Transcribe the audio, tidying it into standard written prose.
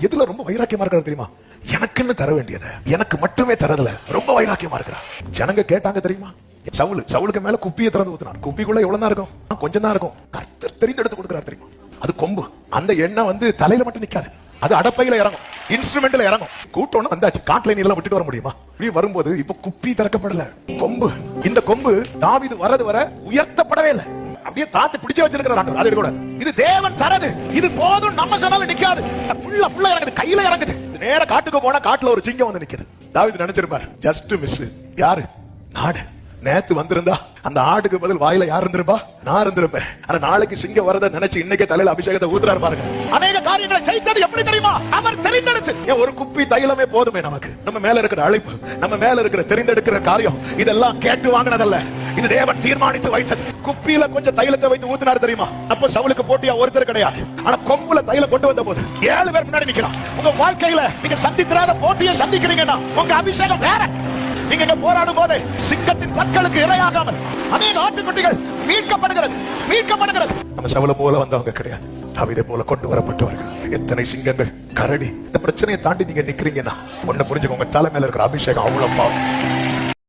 எதுல ரொம்ப வைராக்கியமா இருக்கிறார் தெரியுமா? எனக்குன்னு தர வேண்டியதை எனக்கு மட்டுமே தரதுல ரொம்ப வைராக்கியமா இருக்கிறார். ஜனங்க கேட்டாங்க தெரியுமா? சவுலுக்கு மேல குப்பியை திறந்து ஊத்தினார். குப்பிக்குள்ள எவ்வளவு தான் இருக்கும்? கொஞ்சம் தான் இருக்கும். கர்த்தர் தெரிந்தெடுத்து கொடுக்கிறார் தெரியுமா? அது கொம்பு. அந்த எண்ணெய் வந்து தலையில மட்டும் நிக்காது, அது அடப்பையில இறங்கும், இன்ஸ்ட்ருமெண்ட்ல இறங்கும். கூட்டணும் வந்தாச்சு, காட்டுல நீ எல்லாம் விட்டுட்டு வர முடியுமா? இப்படி வரும்போது இப்ப குப்பி திறக்கப்படல, கொம்பு. இந்த கொம்பு தாவீது வரது வர உயர்த்தப்படவே இல்லை, அப்படியே தாத்து பிடிச்சு வச்சிருக்கிறார். அது கூட இது தேவன் தரது, இது போதும் நம்ம சொன்னாலும் நிக்காது, ஃபுல்லா இறங்குது, கையில இறங்குது. நேர காட்டுக்கு போனா காட்டுல ஒரு சிங்கம் வந்து நிக்குது. தாவீது நினைச்சிருப்பார், ஜஸ்ட் மிஸ். யாரு? நாடு. நேத்து வந்திருந்தா அந்த ஆடுக்கு பதில் வாயில யார் இருந்திருப்பா? நான் இருந்திருப்பேன். ஆனா நாளைக்கு சிங்கம் வரத நினைச்சு இன்னைக்கு தலையில அபிஷேகத்தை ஊத்துறாரு பாருங்க. அநேக காரியங்களை செய்தது எப்படி தெரியுமா? அவர் தெரிந்தெடுத்து. ஒரு குப்பி தைலமே போதுமே நமக்கு. நம்ம மேல இருக்கிற அழைப்பு, நம்ம மேல இருக்கிற தெரிந்தெடுக்கிற காரியம், இதெல்லாம் கேட்டு வாங்கினதல்ல, இது தேவன் தீர்மானித்து வைத்தது. குப்பியில கொஞ்சம் தைலத்தை வைத்து ஊத்தினாரு தெரியுமா? அப்ப சவுலுக்கு போட்டியா ஒருத்தர் கிடையாது. ஆனா கொம்புல தைலம் கொண்டு வந்த போது 7 பேர் முன்னாடி நிக்கிறான். உங்க வாழ்க்கையில நீங்க சந்தித்திராத போட்டியை சந்திக்கிறீங்கன்னா உங்க அபிஷேகம் வேற. நீங்க போராடும் போது சிங்கத்தின் பற்களுக்கு இரையாகாமல் அநேக ஆட்டுக்குட்டிகள் மீட்கப்படுகிறது. நம்ம சவுல போல வந்தவங்க கிடையாது, தாவீதை போல கொண்டு வரப்பட்டவர்கள். எத்தனை சிங்கங்கள், கரடி. இந்த பிரச்சனையை தாண்டி நீங்க நிக்கிறீங்கன்னா ஒண்ணு புரிஞ்சுக்கோங்க, தலை மேல இருக்கிற அபிஷேகம் அவ்வளவு